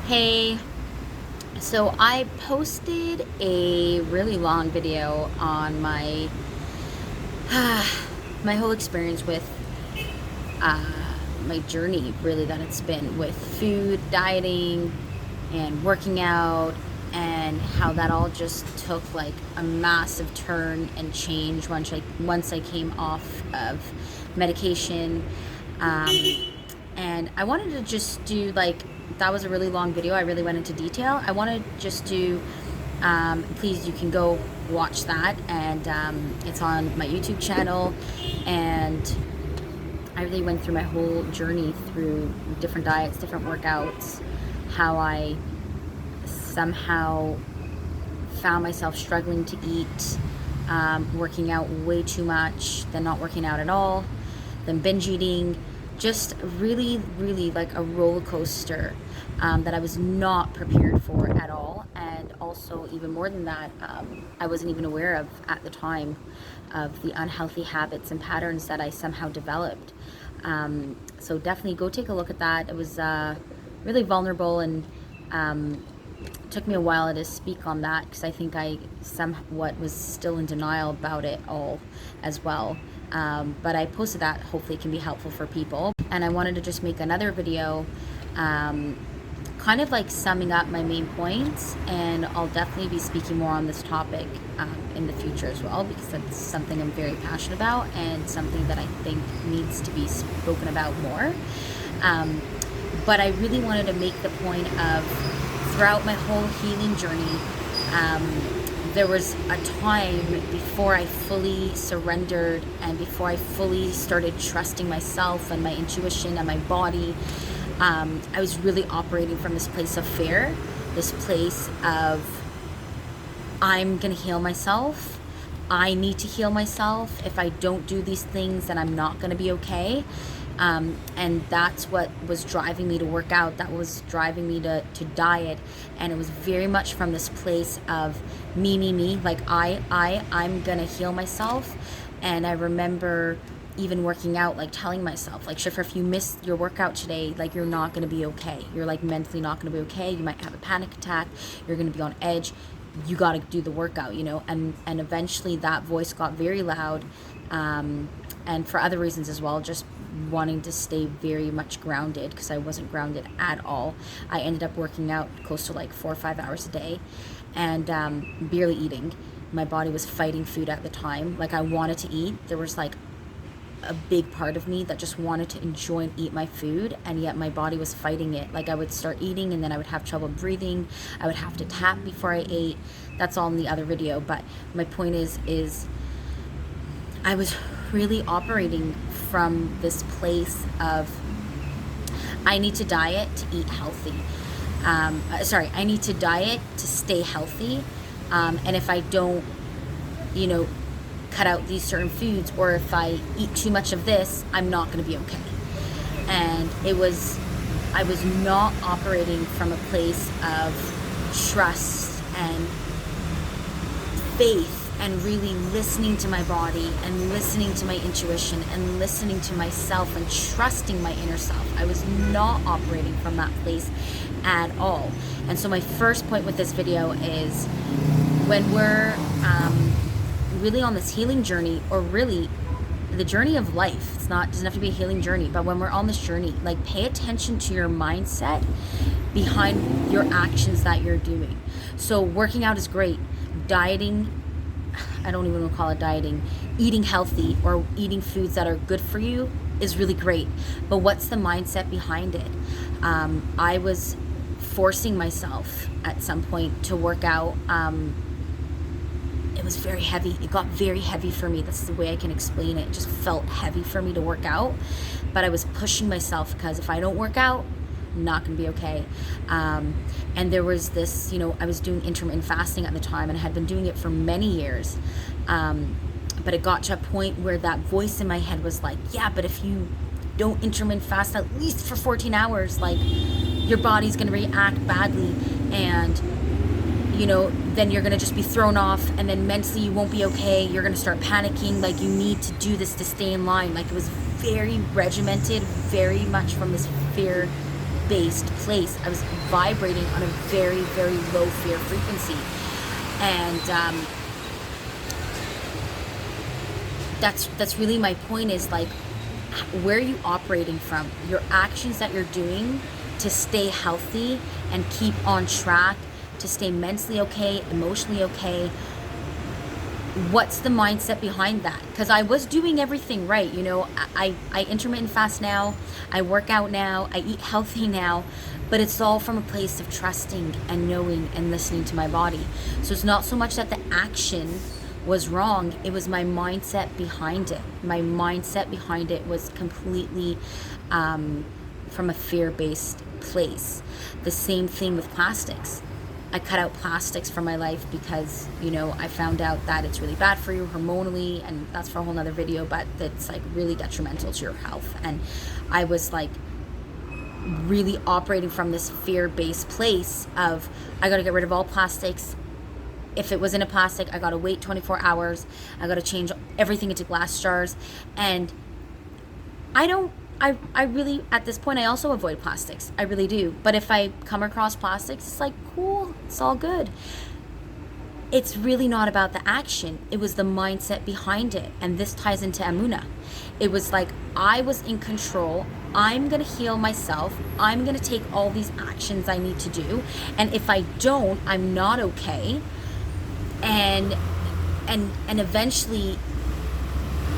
Hey, so I posted a really long video on my my whole experience with uh, my journey, really, that it's been with food, dieting, and working out, and how that all just took like a massive turn and change once I came off of medication. Um, and I wanted to just do like that was a really long video. I really went into detail. I want to just do please, you can go watch that, and it's on my YouTube channel. And I really went through my whole journey through different diets, different workouts, how I somehow found myself struggling to eat, working out way too much, then not working out at all, then binge eating, just really, really like a roller coaster that I was not prepared for at all. And also, even more than that, I wasn't even aware of at the time of the unhealthy habits and patterns that I somehow developed. So definitely go take a look at that. It was really vulnerable, and it took me a while to speak on that because I think I somewhat was still in denial about it all as well. But I posted that. Hopefully it can be helpful for people. And I wanted to just make another video kind of like summing up my main points, and I'll definitely be speaking more on this topic in the future as well, because that's something I'm very passionate about and something that I think needs to be spoken about more. But I really wanted to make the point of, throughout my whole healing journey, there was a time before I fully surrendered and before I fully started trusting myself and my intuition and my body. I was really operating from this place of fear, this place of, I'm gonna heal myself. I need to heal myself. If I don't do these things, then I'm not gonna be okay. And that's what was driving me to work out. That was driving me to diet. And it was very much from this place of me, like I'm gonna heal myself. And I remember even working out, like telling myself, like, Shifra, if you miss your workout today, like, you're not going to be okay. You're like mentally not going to be okay. You might have a panic attack. You're going to be on edge. You got to do the workout, you know? And eventually that voice got very loud. And for other reasons as well, just wanting to stay very much grounded, because I wasn't grounded at all. I ended up working out close to like 4 or 5 hours a day, and barely eating. My body was fighting food at the time. Like, I wanted to eat. There was like a big part of me that just wanted to enjoy and eat my food, and yet my body was fighting it. Like, I would start eating and then I would have trouble breathing. I would have to tap before I ate. That's all in the other video, but my point is I was really operating from this place of, I need to diet to eat healthy. I need to diet to stay healthy. And if I don't, you know, cut out these certain foods, or if I eat too much of this, I'm not going to be okay. And I was not operating from a place of trust and faith, and really listening to my body and listening to my intuition and listening to myself and trusting my inner self. I was not operating from that place at all. And so my first point with this video is, when we're really on this healing journey, or really the journey of life, doesn't have to be a healing journey, but when we're on this journey, like, pay attention to your mindset behind your actions that you're doing. So working out is great. Dieting, I don't even want to call it dieting, eating healthy or eating foods that are good for you is really great. But what's the mindset behind it? I was forcing myself at some point to work out. It was very heavy. It got very heavy for me. That's the way I can explain it. It just felt heavy for me to work out. But I was pushing myself, because if I don't work out, I'm not going to be okay. And there was this, I was doing intermittent fasting at the time, and I had been doing it for many years. But it got to a point where that voice in my head was like, yeah, but if you don't intermittent fast at least for 14 hours, like, your body's going to react badly, and then you're going to just be thrown off, and then mentally you won't be okay. You're going to start panicking. Like, you need to do this to stay in line. Like, it was very regimented, very much from this fear based place. I was vibrating on a very, very low fear frequency. And that's really my point, is like, where are you operating from? Your actions that you're doing to stay healthy and keep on track, to stay mentally okay, emotionally okay. What's the mindset behind that? Because I was doing everything right. You know, I intermittent fast now, I work out now, I eat healthy now, but it's all from a place of trusting and knowing and listening to my body. So it's not so much that the action was wrong, it was my mindset behind it. My mindset behind it was completely from a fear-based place. The same thing with plastics. I cut out plastics from my life because, you know, I found out that it's really bad for you hormonally, and that's for a whole nother video, but it's like really detrimental to your health. And I was like really operating from this fear-based place of, I got to get rid of all plastics. If it was in a plastic, I got to wait 24 hours. I got to change everything into glass jars. And I really, at this point, I also avoid plastics. I really do. But if I come across plastics, it's like, cool, it's all good. It's really not about the action. It was the mindset behind it. And this ties into Emunah. It was like, I was in control. I'm going to heal myself. I'm going to take all these actions I need to do. And if I don't, I'm not okay. And eventually,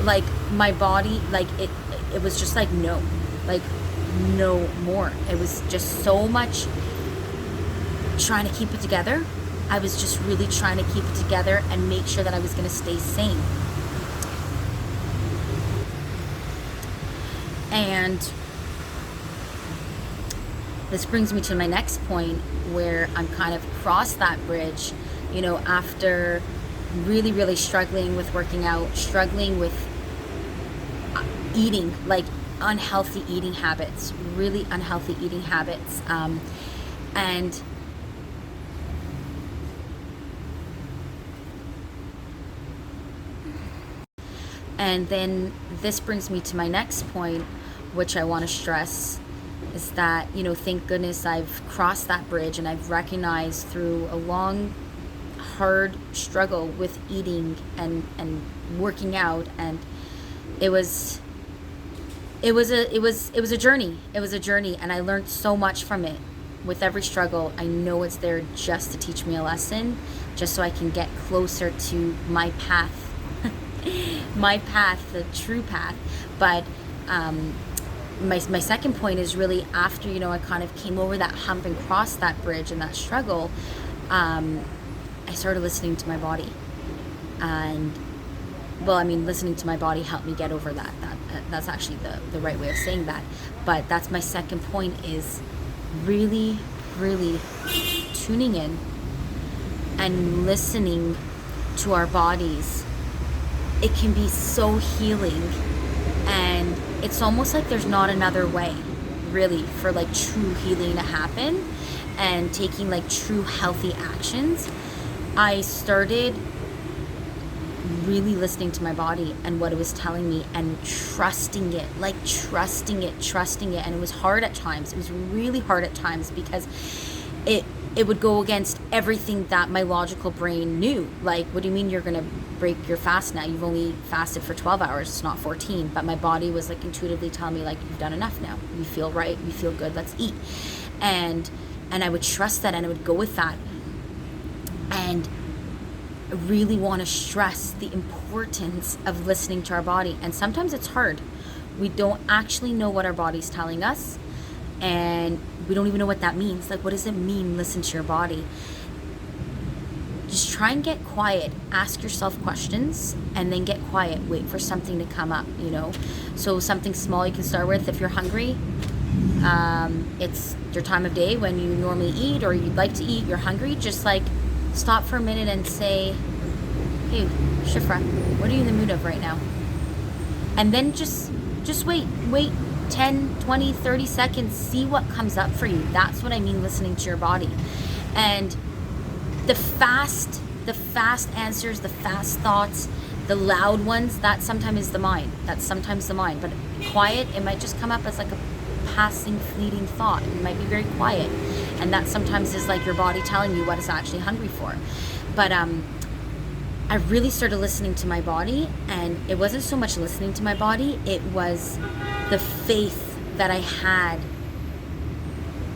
like, my body, like, it was just like, no more. It was just so much trying to keep it together. I was just really trying to keep it together and make sure that I was going to stay sane. And this brings me to my next point, where I'm kind of crossed that bridge, you know, after really, really struggling with working out, struggling with eating, like unhealthy eating habits, really unhealthy eating habits. And then this brings me to my next point, which I want to stress, is that, you know, thank goodness I've crossed that bridge, and I've recognized through a long, hard struggle with eating and working out, and it was a journey. It was a journey, and I learned so much from it. With every struggle, I know it's there just to teach me a lesson, just so I can get closer to my path, my path, the true path. But my second point is really after, you know, I kind of came over that hump and crossed that bridge and that struggle, I started listening to my body. And, well, I mean, listening to my body helped me get over that. That's actually the right way of saying that. But that's my second point, is really, really tuning in and listening to our bodies. It can be so healing, and it's almost like there's not another way, really, for like true healing to happen and taking like true healthy actions. I started really listening to my body and what it was telling me, and trusting it. And it was hard at times. It was really hard at times, because it would go against everything that my logical brain knew. Like, what do you mean you're going to break your fast now? You've only fasted for 12 hours, it's not 14. But my body was like intuitively telling me, like, you've done enough now. You feel right, you feel good, let's eat. And I would trust that, and I would go with that. And I really want to stress the importance of listening to our body. And sometimes it's hard. We don't actually know what our body's telling us, and we don't even know what that means. Like, what does it mean, listen to your body? Just try and get quiet. Ask yourself questions, and then get quiet. Wait for something to come up, you know? So something small you can start with. If you're hungry, it's your time of day when you normally eat, or you'd like to eat, you're hungry, just like stop for a minute and say, hey, Shifra, what are you in the mood of right now? And then just wait 10, 20, 30 seconds, see what comes up for you. That's what I mean, listening to your body. And the fast answers, the fast thoughts, the loud ones, that sometimes is the mind. That's sometimes the mind. But quiet, it might just come up as like a passing, fleeting thought. It might be very quiet, and that sometimes is like your body telling you what it's actually hungry for. But I really started listening to my body, and it wasn't so much listening to my body, it was the faith that I had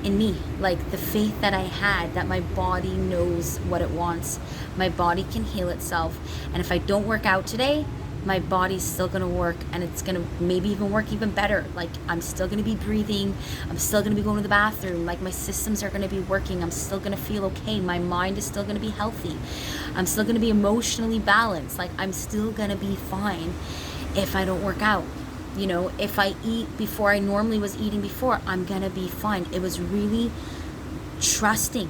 in me, like the faith that I had that my body knows what it wants. My body can heal itself, and if I don't work out today, my body's still gonna work, and it's gonna maybe even work even better. Like, I'm still gonna be breathing, I'm still gonna be going to the bathroom, like my systems are gonna be working, I'm still gonna feel okay, my mind is still gonna be healthy, I'm still gonna be emotionally balanced, like I'm still gonna be fine if I don't work out. You know, if I eat before I normally was eating before, I'm gonna be fine. It was really trusting.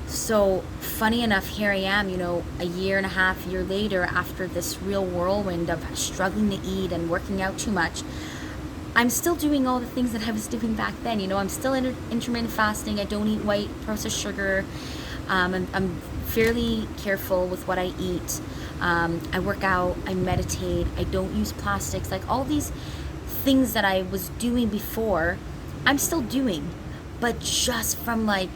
So funny enough, here I am, you know, a year and a half year later, after this real whirlwind of struggling to eat and working out too much. I'm still doing all the things that I was doing back then. You know, I'm still intermittent fasting. I don't eat white processed sugar. I'm fairly careful with what I eat. I work out, I meditate, I don't use plastics, like all these things that I was doing before, I'm still doing, but just from like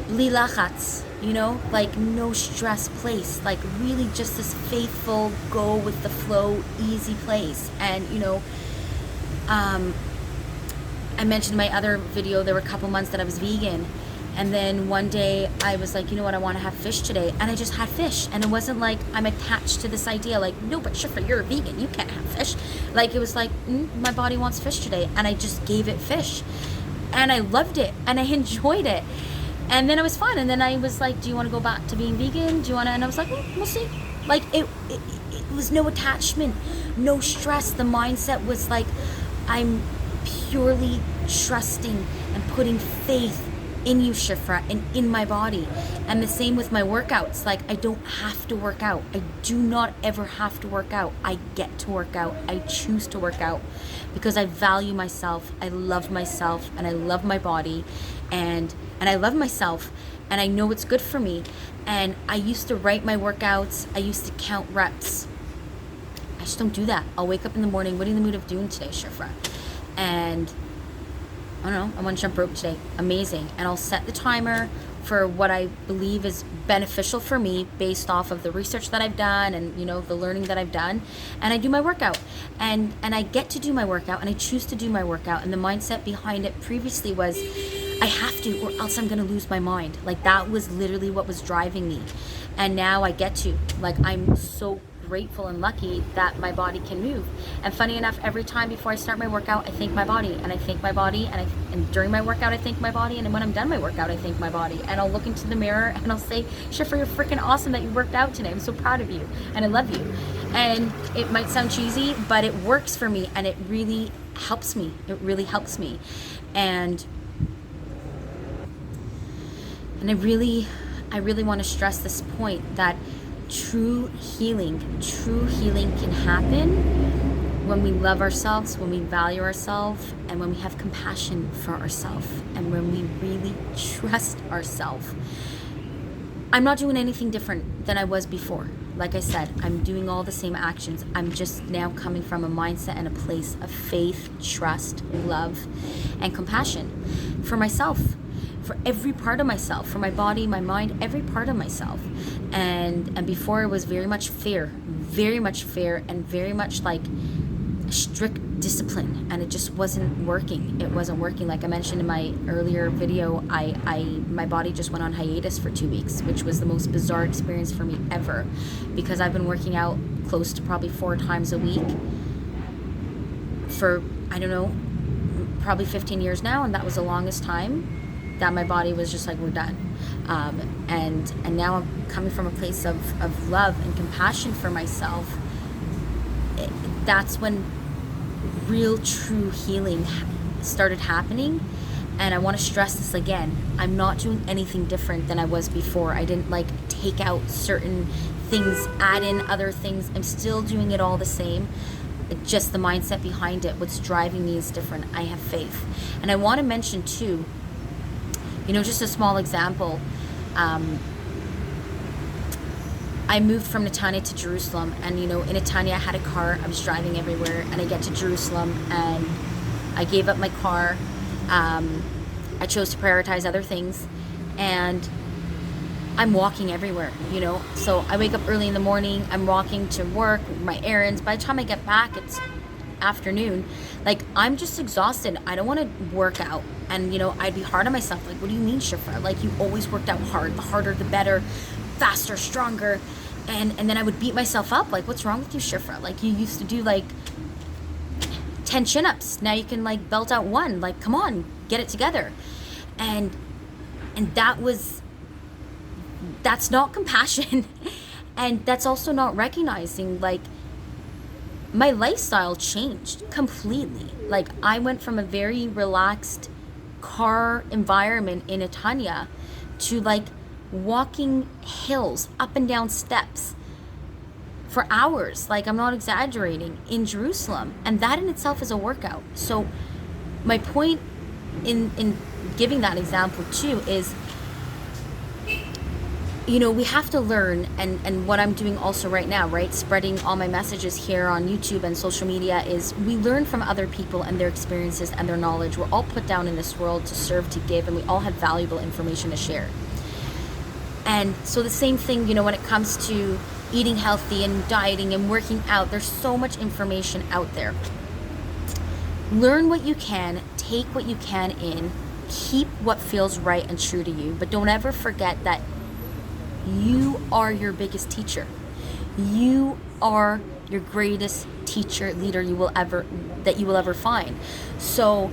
bli lachatz, you know, like no stress place, like really just this faithful, go with the flow, easy place. And you know, I mentioned in my other video, there were a couple months that I was vegan. And then one day I was like, you know what, I want to have fish today. And I just had fish. And it wasn't like I'm attached to this idea, like, no, but Shifra, you're a vegan, you can't have fish. Like, it was like, my body wants fish today. And I just gave it fish. And I loved it. And I enjoyed it. And then it was fun. And then I was like, do you want to go back to being vegan? Do you want to? And I was like, we'll see. Like, it was no attachment, no stress. The mindset was like, I'm purely trusting and putting faith in you, Shifra, and in my body. And the same with my workouts. Like, I don't have to work out. I do not ever have to work out. I get to work out. I choose to work out because I value myself. I love myself, and I love my body, and I love myself, and I know it's good for me. And I used to write my workouts. I used to count reps. I just don't do that. I'll wake up in the morning. What are you in the mood of doing today, Shifra? And I don't know, I want to jump rope today. Amazing. And I'll set the timer for what I believe is beneficial for me based off of the research that I've done and, you know, the learning that I've done. And I do my workout. And I get to do my workout, and I choose to do my workout. And the mindset behind it previously was, I have to, or else I'm going to lose my mind. Like, that was literally what was driving me. And now I get to. Like, I'm so grateful and lucky that my body can move. And funny enough, every time before I start my workout, I thank my body, and I thank my body, and during my workout, I thank my body, and when I'm done my workout, I thank my body. And I'll look into the mirror and I'll say, Shifra, you're freaking awesome that you worked out today. I'm so proud of you, and I love you. And it might sound cheesy, but it works for me, and it really helps me. It really helps me. And I really want to stress this point that true healing can happen when we love ourselves, when we value ourselves, and when we have compassion for ourselves, and when we really trust ourselves. I'm not doing anything different than I was before. Like I said, I'm doing all the same actions. I'm just now coming from a mindset and a place of faith, trust, love, and compassion for myself, for every part of myself, for my body, my mind, every part of myself. And before, it was very much fear, and very much like strict discipline, and it just wasn't working. It wasn't working. Like I mentioned in my earlier video, my body just went on hiatus for 2 weeks, which was the most bizarre experience for me ever, because I've been working out close to probably 4 times a week for, I don't know, probably 15 years now, and that was the longest time that my body was just like, we're done. And now I'm coming from a place of love and compassion for myself. That's when real true healing started happening. And I want to stress this again, I'm not doing anything different than I was before. I didn't like take out certain things, add in other things. I'm still doing it all the same. Just the mindset behind it, what's driving me is different. I have faith. And I want to mention too, you know, just a small example. I moved from Netanya to Jerusalem, and you know, in Netanya I had a car, I was driving everywhere, and I get to Jerusalem, and I gave up my car. I chose to prioritize other things, and I'm walking everywhere, you know? So I wake up early in the morning, I'm walking to work, my errands. By the time I get back, it's afternoon. Like, I'm just exhausted. I don't want to work out. And, you know, I'd be hard on myself. Like, what do you mean, Shifra? Like, you always worked out hard. The harder, the better, faster, stronger. And then I would beat myself up. Like, what's wrong with you, Shifra? Like, you used to do, like, 10 chin-ups. Now you can, like, belt out one. Like, come on, get it together. And that's not compassion. And that's also not recognizing, like, my lifestyle changed completely. Like, I went from a very relaxed car environment in Etanya to, like, walking hills, up and down steps for hours. Like, I'm not exaggerating, in Jerusalem. And that in itself is a workout. So my point in giving that example too is, you know, we have to learn, and what I'm doing also right now, right, spreading all my messages here on YouTube and social media, is we learn from other people and their experiences and their knowledge. We're all put down in this world to serve, to give, and we all have valuable information to share. And so the same thing, you know, when it comes to eating healthy and dieting and working out, there's so much information out there. Learn what you can, take what you can in, keep what feels right and true to you, but don't ever forget that you are your biggest teacher. You are your greatest teacher, leader you will ever find. So,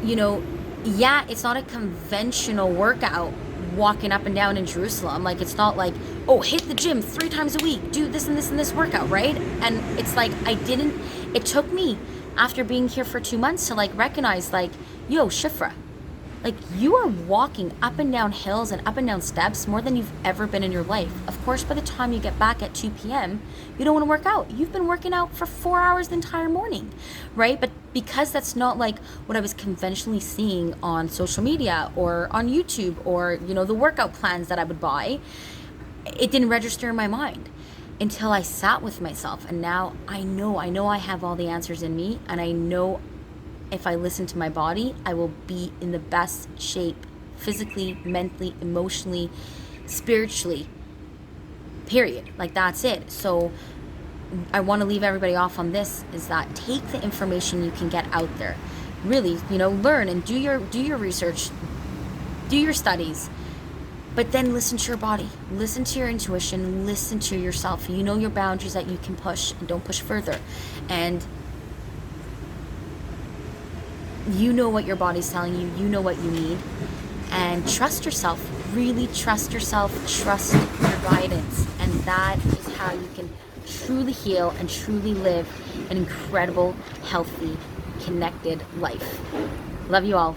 you know, yeah, it's not a conventional workout walking up and down in Jerusalem. Like, it's not like, oh, hit the gym 3 times a week, do this and this and this workout, right? And it's like, it took me after being here for 2 months to, like, recognize, like, yo, Shifra, like, you are walking up and down hills and up and down steps more than you've ever been in your life. Of course, by the time you get back at 2 p.m., you don't want to work out. You've been working out for 4 hours the entire morning, right? But because that's not, like, what I was conventionally seeing on social media or on YouTube or, you know, the workout plans that I would buy, it didn't register in my mind until I sat with myself. And now I know I have all the answers in me, and I know if I listen to my body, I will be in the best shape, physically, mentally, emotionally, spiritually, period. Like, that's it. So I want to leave everybody off on this, is that take the information you can get out there. Really, you know, learn and do your research, do your studies, but then listen to your body, listen to your intuition, listen to yourself. You know your boundaries that you can push and don't push further. And you know what your body's telling you. You know what you need. And trust yourself. Really trust yourself. Trust your guidance. And that is how you can truly heal and truly live an incredible, healthy, connected life. Love you all.